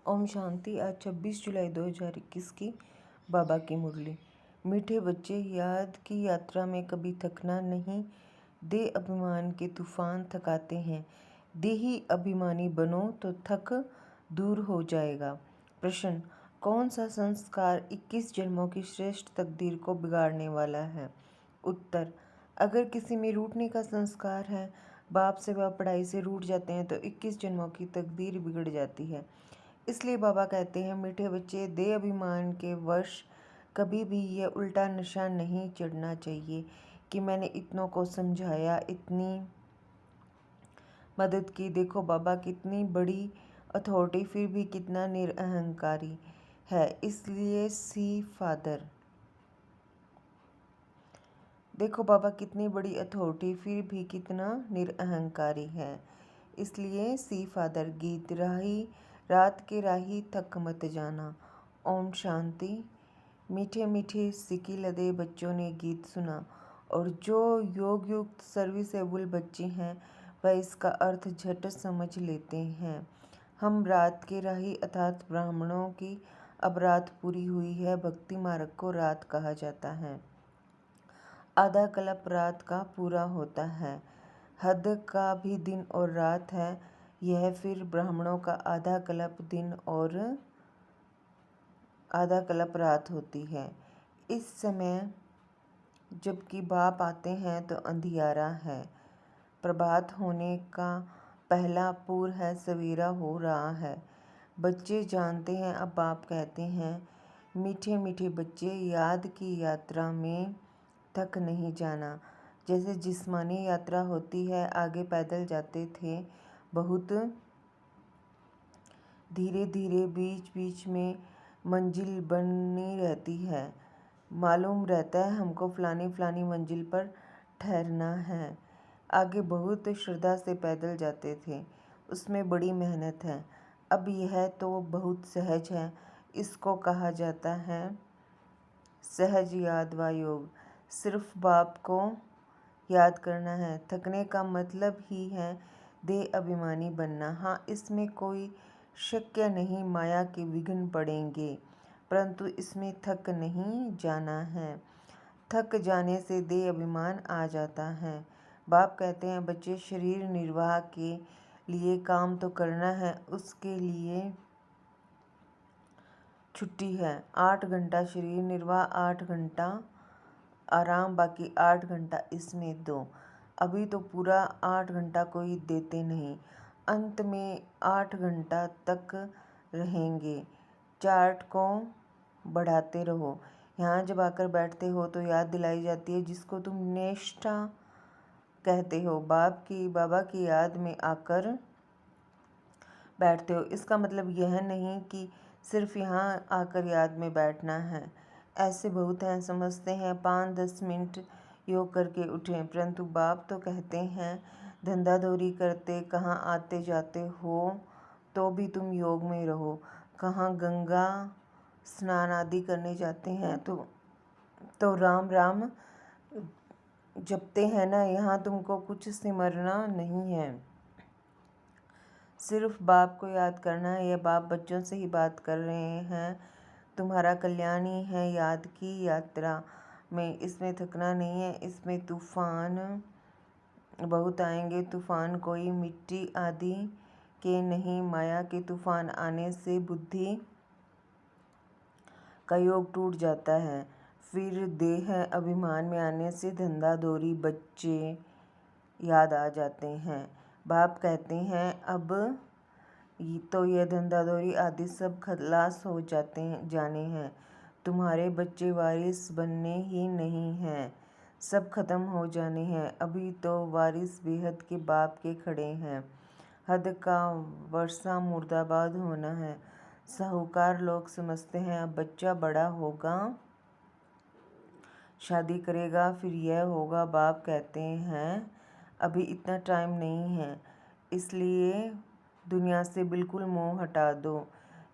ओम शांति। आज 26 जुलाई 2021 की बाबा की मुरली। मीठे बच्चे, याद की यात्रा में कभी थकना नहीं। दे अभिमान के तूफान थकाते हैं। देही अभिमानी बनो तो थक दूर हो जाएगा। प्रश्न: कौन सा संस्कार 21 जन्मों की श्रेष्ठ तकदीर को बिगाड़ने वाला है? उत्तर: अगर किसी में रूठने का संस्कार है, बाप से व पढ़ाई से रूठ जाते हैं तो 21 जन्मों की तकदीर बिगड़ जाती है। इसलिए बाबा कहते हैं, मीठे बच्चे, दे अभिमान के वश कभी भी यह उल्टा नशा नहीं चढ़ना चाहिए कि मैंने इतनों को समझाया, इतनी मदद की, देखो बाबा कितनी बड़ी अथॉरिटी, फिर भी कितना निरअहंकारी है। इसलिए सी फादर, देखो बाबा कितनी बड़ी अथॉरिटी, फिर भी कितना निरअहंकारी है। इसलिए सी फादर। गीत राही, रात के राही थक मत जाना। ओम शांति। मीठे मीठे सिकी लदे बच्चों ने गीत सुना, और जो योग युक्त सर्विसेबल बच्चे हैं वह इसका अर्थ झट समझ लेते हैं। हम रात के राही अर्थात ब्राह्मणों की अब रात पूरी हुई है। भक्ति मार्ग को रात कहा जाता है। आधा कल्प रात का पूरा होता है। हद का भी दिन और रात है। यह फिर ब्राह्मणों का आधा कल्प दिन और आधा कल्प रात होती है। इस समय जबकि बाप आते हैं तो अंधियारा है। प्रभात होने का पहला पूर है, सवेरा हो रहा है। बच्चे जानते हैं। अब बाप कहते हैं, मीठे मीठे बच्चे, याद की यात्रा में थक नहीं जाना। जैसे जिस्मानी यात्रा होती है, आगे पैदल जाते थे, बहुत धीरे धीरे, बीच बीच में मंजिल बनी रहती है। मालूम रहता है हमको फलानी फलानी मंजिल पर ठहरना है। आगे बहुत श्रद्धा से पैदल जाते थे, उसमें बड़ी मेहनत है। अब यह तो बहुत सहज है। इसको कहा जाता है सहज याद व योग। सिर्फ बाप को याद करना है। थकने का मतलब ही है देह अभिमानी बनना। हाँ, इसमें कोई शक नहीं, माया के विघ्न पड़ेंगे, परंतु इसमें थक नहीं जाना है। थक जाने से देह अभिमान आ जाता है। बाप कहते हैं, बच्चे, शरीर निर्वाह के लिए काम तो करना है, उसके लिए छुट्टी है। 8 घंटा शरीर निर्वाह, 8 घंटा आराम, बाकी 8 घंटा इसमें दो। अभी तो पूरा 8 घंटा कोई देते नहीं, अंत में 8 घंटा तक रहेंगे। चार्ट को बढ़ाते रहो। यहाँ जब आकर बैठते हो तो याद दिलाई जाती है, जिसको तुम निष्ठा कहते हो, बाबा की याद में आकर बैठते हो। इसका मतलब यह नहीं कि सिर्फ यहाँ आकर याद में बैठना है। ऐसे बहुत हैं, समझते हैं 5-10 मिनट योग करके उठें, परंतु बाप तो कहते हैं, धंधादौरी करते कहाँ आते जाते हो तो भी तुम योग में रहो। कहाँ गंगा स्नान आदि करने जाते हैं तो राम राम जपते हैं ना। यहाँ तुमको कुछ सिमरना नहीं है, सिर्फ बाप को याद करना है। यह बाप बच्चों से ही बात कर रहे हैं। तुम्हारा कल्याण ही है याद की यात्रा में। इसमें थकना नहीं है। इसमें तूफान बहुत आएंगे। तूफान कोई मिट्टी आदि के नहीं। माया के तूफान आने से बुद्धि का योग टूट जाता है। फिर देह अभिमान में आने से धंधादौरी बच्चे याद आ जाते हैं। बाप कहते हैं, अब तो यह धंधादौरी आदि सब खलास हो जाने हैं। तुम्हारे बच्चे वारिस बनने ही नहीं हैं, सब खत्म हो जाने हैं। अभी तो वारिस बेहद के बाप के खड़े हैं। हद का वर्षा मुर्दाबाद होना है। साहूकार लोग समझते हैं अब बच्चा बड़ा होगा, शादी करेगा, फिर यह होगा। बाप कहते हैं, अभी इतना टाइम नहीं है, इसलिए दुनिया से बिल्कुल मोह हटा दो।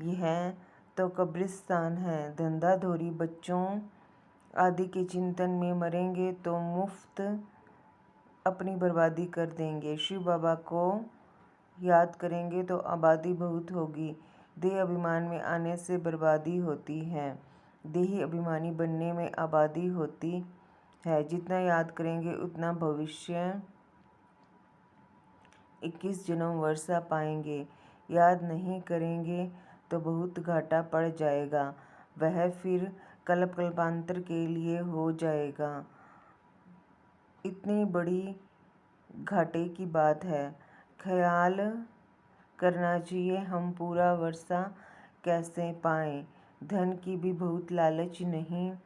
यह तो कब्रिस्तान है। धंधाधोरी बच्चों आदि के चिंतन में मरेंगे तो मुफ्त अपनी बर्बादी कर देंगे। शिव बाबा को याद करेंगे तो आबादी बहुत होगी। देह अभिमान में आने से बर्बादी होती है, देही अभिमानी बनने में आबादी होती है। जितना याद करेंगे उतना भविष्य 21 जन्म वर्षा पाएंगे, याद नहीं करेंगे तो बहुत घाटा पड़ जाएगा, वह फिर कल्प कल्पांतर के लिए हो जाएगा। इतनी बड़ी घाटे की बात है, ख्याल करना चाहिए हम पूरा वर्षा कैसे पाएं। धन की भी बहुत लालच नहीं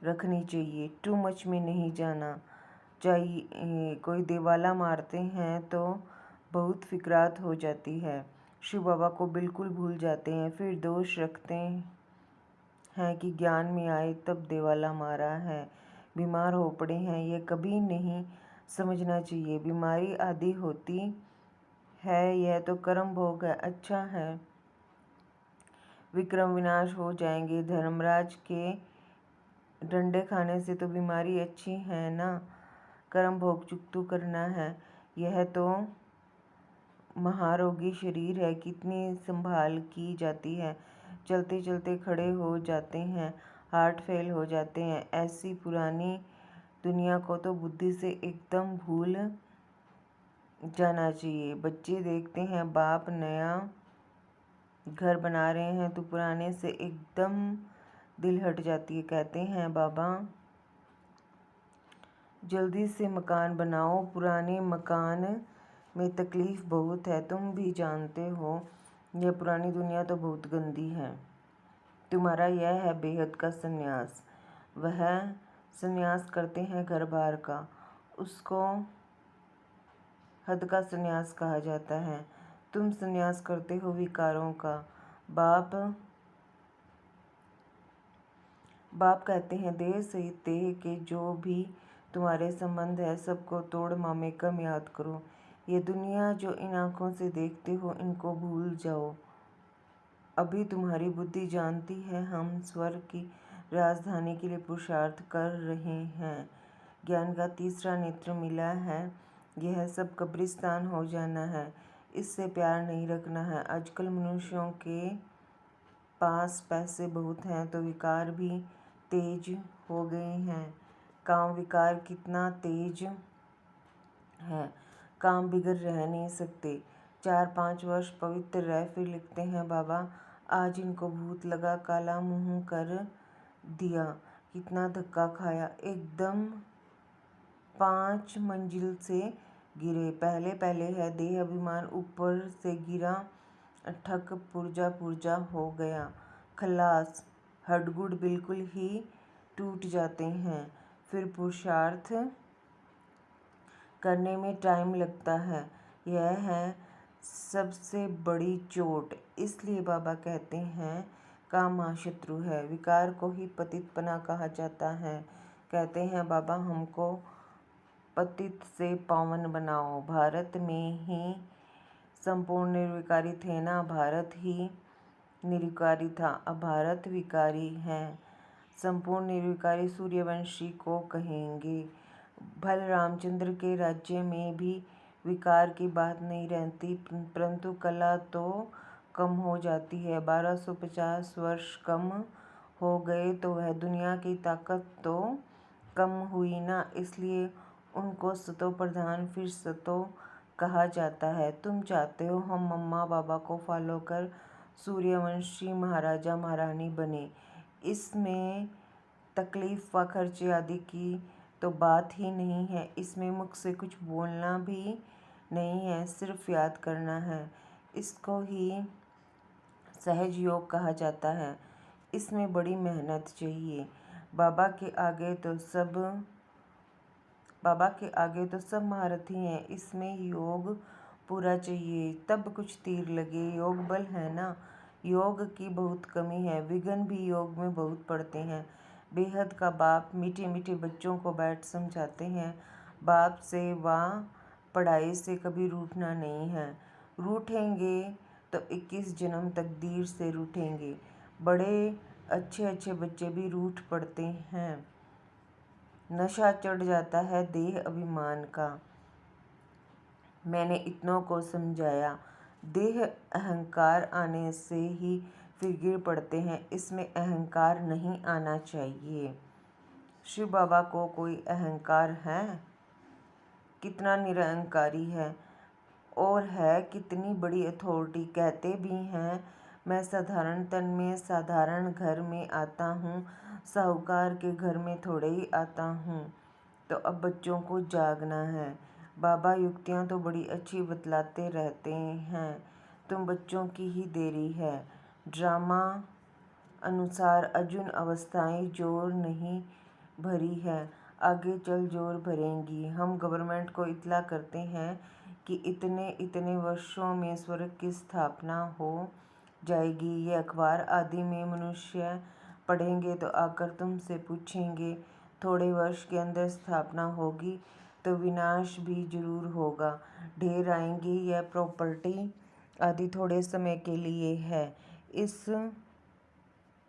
रखनी चाहिए, टू मच में नहीं जाना चाहिए। कोई दिवाला मारते हैं तो बहुत फिक्रात हो जाती है, शिव बाबा को बिल्कुल भूल जाते हैं, फिर दोष रखते हैं कि ज्ञान में आए तब दिवाला मारा है, बीमार हो पड़े हैं। ये कभी नहीं समझना चाहिए, बीमारी आदि होती है, यह तो कर्म भोग है। अच्छा है, विक्रम विनाश हो जाएंगे, धर्मराज के डंडे खाने से तो बीमारी अच्छी है ना, कर्म भोग चुकतू करना है। यह तो महारोगी शरीर है, कितनी संभाल की जाती है, चलते चलते खड़े हो जाते हैं, हार्ट फेल हो जाते हैं। ऐसी पुरानी दुनिया को तो बुद्धि से एकदम भूल जाना चाहिए। बच्चे देखते हैं बाप नया घर बना रहे हैं तो पुराने से एकदम दिल हट जाती है, कहते हैं बाबा जल्दी से मकान बनाओ, पुराने मकान में तकलीफ बहुत है, तुम भी जानते हो यह पुरानी दुनिया तो बहुत गंदी है। तुम्हारा यह है बेहद का संन्यास, वह संन्यास करते हैं घर बार का, उसको हद का संन्यास कहा जाता है। तुम संन्यास करते हो विकारों का। बाप कहते हैं देह सहित देह के जो भी तुम्हारे संबंध है सबको तोड़ मामेकम याद करो। ये दुनिया जो इन आँखों से देखते हो इनको भूल जाओ। अभी तुम्हारी बुद्धि जानती है हम स्वर्ग की राजधानी के लिए पुरुषार्थ कर रहे हैं। ज्ञान का तीसरा नेत्र मिला है, यह सब कब्रिस्तान हो जाना है, इससे प्यार नहीं रखना है। आजकल मनुष्यों के पास पैसे बहुत हैं तो विकार भी तेज हो गए हैं। काम विकार कितना तेज है, काम बिगड़ रह नहीं सकते। 4-5 वर्ष पवित्र रह फिर लिखते हैं बाबा आज इनको भूत लगा, काला मुंह कर दिया, कितना धक्का खाया, एकदम 5 मंजिल से गिरे। पहले पहले है देह अभिमान ऊपर से गिरा, ठक पुर्जा पुर्जा हो गया, खलास, हडगुड बिल्कुल ही टूट जाते हैं। फिर पुरुषार्थ करने में टाइम लगता है, यह है सबसे बड़ी चोट। इसलिए बाबा कहते हैं काम महाशत्रु है, विकार को ही पतितपना कहा जाता है। कहते हैं बाबा हमको पतित से पावन बनाओ। भारत में ही संपूर्ण निर्विकारी थे ना, भारत ही निर्विकारी था, अब भारत विकारी है। संपूर्ण निर्विकारी सूर्यवंशी को कहेंगे। भल रामचंद्र के राज्य में भी विकार की बात नहीं रहती, परंतु कला तो कम हो जाती है। 1250 वर्ष कम हो गए तो वह दुनिया की ताकत तो कम हुई ना, इसलिए उनको सतो प्रधान फिर सतो कहा जाता है। तुम चाहते हो हम मम्मा बाबा को फॉलो कर सूर्यवंशी महाराजा महारानी बने, इसमें तकलीफ व खर्चे आदि की तो बात ही नहीं है, इसमें मुख से कुछ बोलना भी नहीं है, सिर्फ याद करना है। इसको ही सहज योग कहा जाता है, इसमें बड़ी मेहनत चाहिए। बाबा के आगे तो सब महारथी हैं, इसमें योग पूरा चाहिए तब कुछ तीर लगे। योग बल है ना, योग की बहुत कमी है, विघ्न भी योग में बहुत पड़ते हैं। बेहद का बाप मीठे मीठे बच्चों को बैठ समझाते हैं, बाप से व पढ़ाई से कभी रूठना नहीं है, रूठेंगे तो 21 जन्म तकदीर से रूठेंगे। बड़े अच्छे अच्छे बच्चे भी रूठ पड़ते हैं, नशा चढ़ जाता है देह अभिमान का। मैंने इतनों को समझाया, देह अहंकार आने से ही फिर गिर पड़ते हैं, इसमें अहंकार नहीं आना चाहिए। शिव बाबा को कोई अहंकार है? कितना निरअहंकारी है, और है कितनी बड़ी अथॉरिटी। कहते भी हैं मैं साधारण तन में साधारण घर में आता हूँ, साहूकार के घर में थोड़े ही आता हूँ। तो अब बच्चों को जागना है। बाबा युक्तियाँ तो बड़ी अच्छी बतलाते रहते हैं, तुम बच्चों की ही देरी है। ड्रामा अनुसार अर्जुन अवस्थाएं जोर नहीं भरी है, आगे चल जोर भरेंगी। हम गवर्नमेंट को इत्तला करते हैं कि इतने इतने वर्षों में स्वर्ग की स्थापना हो जाएगी। ये अखबार आदि में मनुष्य पढ़ेंगे तो आकर तुमसे पूछेंगे थोड़े वर्ष के अंदर स्थापना होगी तो विनाश भी जरूर होगा। ढेर आएंगे। यह प्रॉपर्टी आदि थोड़े समय के लिए है। इस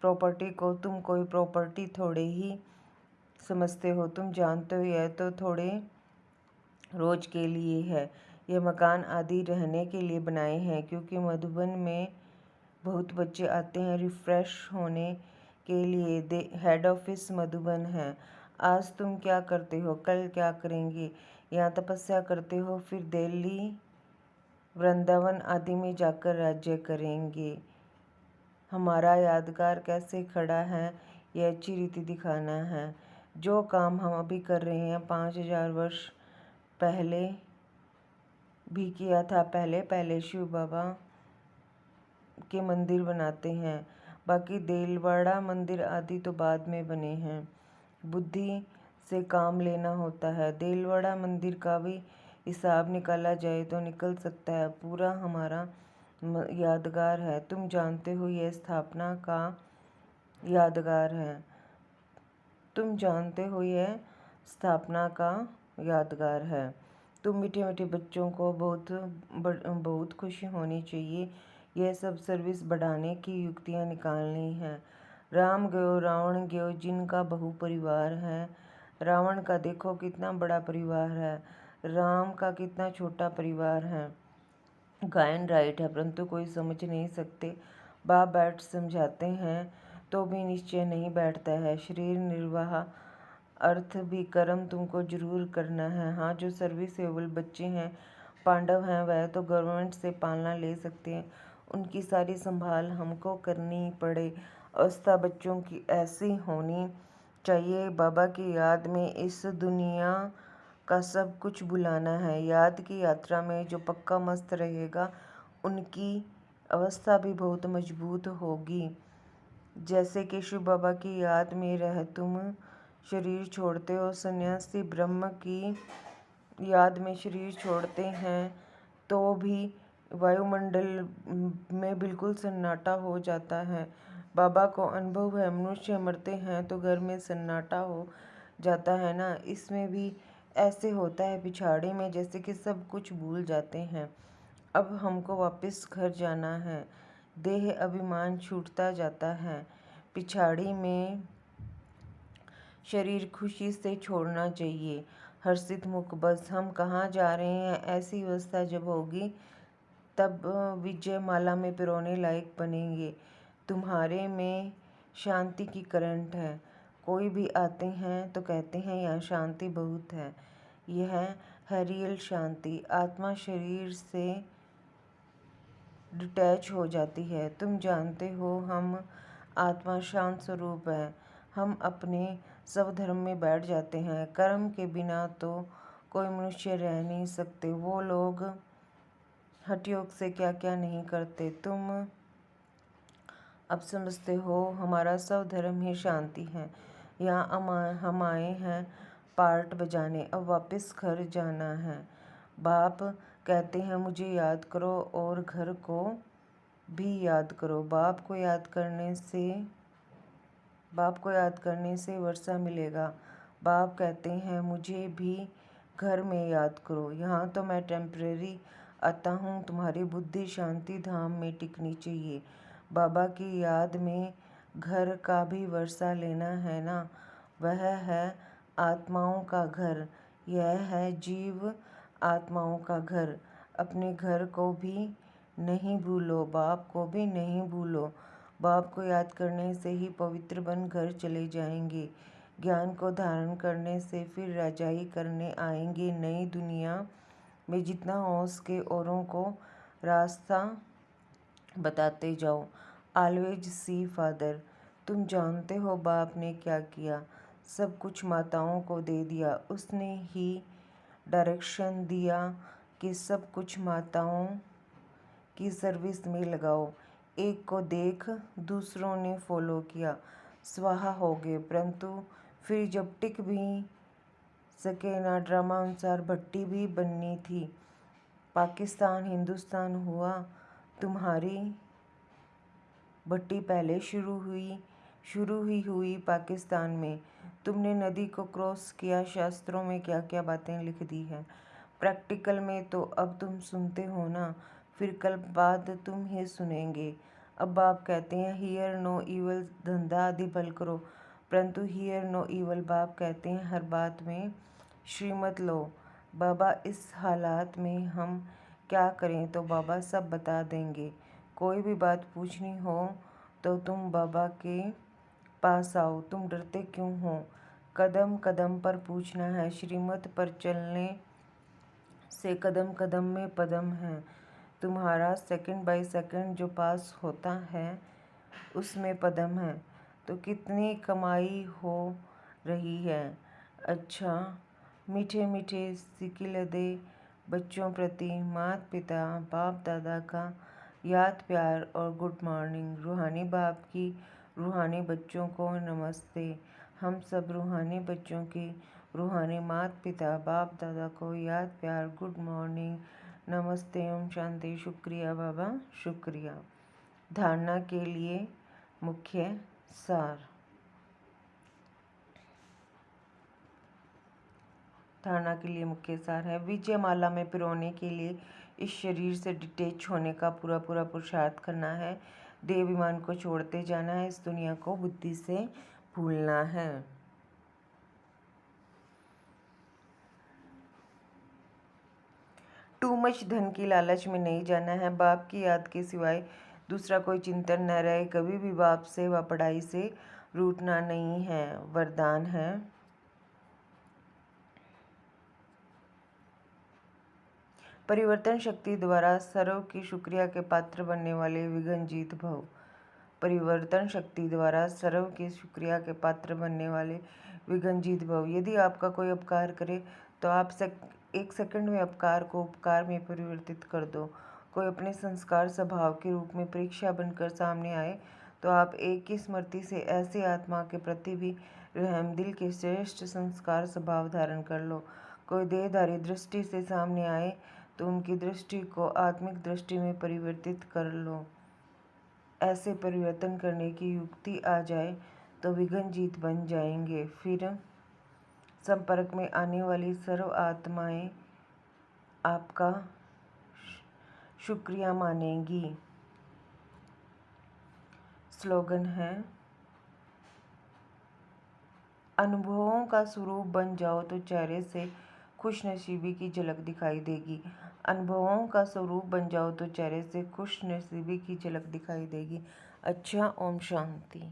प्रॉपर्टी को तुम कोई प्रॉपर्टी थोड़े ही समझते हो। तुम जानते हो यह तो थोड़े रोज के लिए है। यह मकान आदि रहने के लिए बनाए हैं, क्योंकि मधुबन में बहुत बच्चे आते हैं रिफ्रेश होने के लिए। हेड ऑफिस मधुबन है। आज तुम क्या करते हो, कल क्या करेंगे? यहाँ तपस्या करते हो, फिर दिल्ली वृंदावन आदि में जाकर राज्य करेंगे। हमारा यादगार कैसे खड़ा है, यह अच्छी रीति दिखाना है। जो काम हम अभी कर रहे हैं 5000 वर्ष पहले भी किया था। पहले पहले शिव बाबा के मंदिर बनाते हैं, बाकी देलवाड़ा मंदिर आदि तो बाद में बने हैं। बुद्धि से काम लेना होता है। देलवाड़ा मंदिर का भी हिसाब निकाला जाए तो निकल सकता है। पूरा हमारा यादगार है। तुम जानते हो यह स्थापना का यादगार है। तुम जानते हो यह स्थापना का यादगार है। तुम मीठे मीठे बच्चों को बहुत खुशी होनी चाहिए। यह सब सर्विस बढ़ाने की युक्तियाँ निकालनी हैं। राम गयो रावण गयो, जिनका बहु परिवार है। रावण का देखो कितना बड़ा परिवार है, राम का कितना छोटा परिवार है। गायन राइट है, परंतु कोई समझ नहीं सकते। बाप बैठ समझाते हैं तो भी निश्चय नहीं बैठता है। शरीर निर्वाह अर्थ भी कर्म तुमको जरूर करना है। हाँ, जो सर्विसेबल बच्चे हैं, पांडव हैं, वह तो गवर्नमेंट से पालना ले सकते हैं, उनकी सारी संभाल हमको करनी पड़े। अवस्था बच्चों की ऐसी होनी चाहिए। बाबा की याद में इस दुनिया का सब कुछ बुलाना है। याद की यात्रा में जो पक्का मस्त रहेगा, उनकी अवस्था भी बहुत मजबूत होगी। जैसे कि शिव बाबा की याद में रह तुम शरीर छोड़ते हो। सन्यासी ब्रह्म की याद में शरीर छोड़ते हैं तो भी वायुमंडल में बिल्कुल सन्नाटा हो जाता है। बाबा को अनुभव है, मनुष्य मरते हैं तो घर में सन्नाटा हो जाता है ना। इसमें भी ऐसे होता है पिछाड़ी में, जैसे कि सब कुछ भूल जाते हैं। अब हमको वापस घर जाना है। देह अभिमान छूटता जाता है। पिछाड़ी में शरीर खुशी से छोड़ना चाहिए। हर्षित मुख, बस हम कहाँ जा रहे हैं, ऐसी अवस्था जब होगी तब विजय माला में पिरोने लायक बनेंगे। तुम्हारे में शांति की करंट है। कोई भी आते हैं तो कहते हैं यहाँ शांति बहुत है। यह है रियल शांति। आत्मा शरीर से डिटैच हो जाती है। तुम जानते हो हम आत्मा शांत स्वरूप है। हम अपने स्वधर्म में बैठ जाते हैं। कर्म के बिना तो कोई मनुष्य रह नहीं सकते। वो लोग हठयोग से क्या क्या नहीं करते। तुम अब समझते हो हमारा स्वधर्म ही शांति है। यहाँ हम आए हैं पार्ट बजाने, अब वापस घर जाना है। बाप कहते हैं मुझे याद करो और घर को भी याद करो। बाप को याद करने से वर्षा मिलेगा। बाप कहते हैं मुझे भी घर में याद करो। यहाँ तो मैं टेम्परेरी आता हूँ, तुम्हारी बुद्धि शांति धाम में टिकनी चाहिए। बाबा की याद में घर का भी वर्षा लेना है ना। वह है आत्माओं का घर। यह है जीव आत्माओं का घर। अपने घर को भी नहीं भूलो, बाप को भी नहीं भूलो। बाप को याद करने से ही पवित्र बन घर चले जाएंगे। ज्ञान को धारण करने से फिर राजाई करने आएंगे। नई दुनिया में जितना हो सके औरों को रास्ता बताते जाओ। Always see father. तुम जानते हो बाप ने क्या किया? सब कुछ माताओं को दे दिया। उसने ही डायरेक्शन दिया कि सब कुछ माताओं की सर्विस में लगाओ। एक को देख दूसरों ने फॉलो किया, स्वाहा हो गए। परंतु फिर जब टिक भी सके ना, ड्रामा अनुसार भट्टी भी बननी थी। पाकिस्तान हिंदुस्तान हुआ, तुम्हारी भट्टी पहले शुरू ही हुई पाकिस्तान में। तुमने नदी को क्रॉस किया। शास्त्रों में क्या क्या बातें लिख दी हैं। प्रैक्टिकल में तो अब तुम सुनते हो ना, फिर कल बाद तुम ही सुनेंगे। अब बाप कहते हैं हियर नो इवल, धंधा आदि भल करो, परंतु हियर नो इवल। बाप कहते हैं हर बात में श्रीमत लो। बाबा इस हालात में हम क्या करें तो बाबा सब बता देंगे। कोई भी बात पूछनी हो तो तुम बाबा के पास आओ। तुम डरते क्यों हो? कदम कदम पर पूछना है। श्रीमत पर चलने से कदम कदम में पदम है। तुम्हारा सेकंड बाय सेकंड जो पास होता है उसमें पदम है। तो कितनी कमाई हो रही है। अच्छा, मीठे मीठे सिकिलदे बच्चों प्रति माता पिता बाप दादा का याद प्यार और गुड मॉर्निंग। रूहानी बाप की रूहानी बच्चों को नमस्ते। हम सब रूहानी बच्चों की रूहानी माता पिता बाप दादा को याद प्यार गुड मॉर्निंग, नमस्ते, ओम शांति। शुक्रिया बाबा, शुक्रिया। धारणा के लिए मुख्य सार। धारणा के लिए मुख्य सार है विजय माला में पिरोने के लिए इस शरीर से डिटेच होने का पूरा पूरा पुरुषार्थ करना है। देह अभिमान को छोड़ते जाना है। इस दुनिया को बुद्धि से भूलना है। टू मच धन की लालच में नहीं जाना है। बाप की याद के सिवाय दूसरा कोई चिंतन न रहे। कभी भी बाप से व पढ़ाई से रूठना नहीं है। वरदान है परिवर्तन शक्ति द्वारा सर्व की शुक्रिया के पात्र बनने वाले विघ्नजीत भव। परिवर्तन शक्ति द्वारा सर्व की शुक्रिया के पात्र बनने वाले विघ्नजीत भव। यदि आपका कोई उपकार करे तो आप एक सेकंड में अपकार को उपकार में परिवर्तित कर दो। कोई अपने संस्कार स्वभाव के रूप में परीक्षा बनकर सामने आए तो आप एक ही स्मृति से ऐसे आत्मा के प्रति भी रहम दिल के श्रेष्ठ संस्कार स्वभाव धारण कर लो। कोई देहधारी दृष्टि से सामने आए तो उनकी दृष्टि को आत्मिक दृष्टि में परिवर्तित कर लो। ऐसे परिवर्तन करने की युक्ति आ जाए तो विघ्नजीत बन जाएंगे। फिर संपर्क में आने वाली सर्व आत्माएं आपका शुक्रिया मानेंगी। स्लोगन है अनुभवों का स्वरूप बन जाओ तो चेहरे से खुशनसीबी की झलक दिखाई देगी। अनुभवों का स्वरूप बन जाओ तो चेहरे से खुशनसीबी की झलक दिखाई देगी। अच्छा, ओम शांति।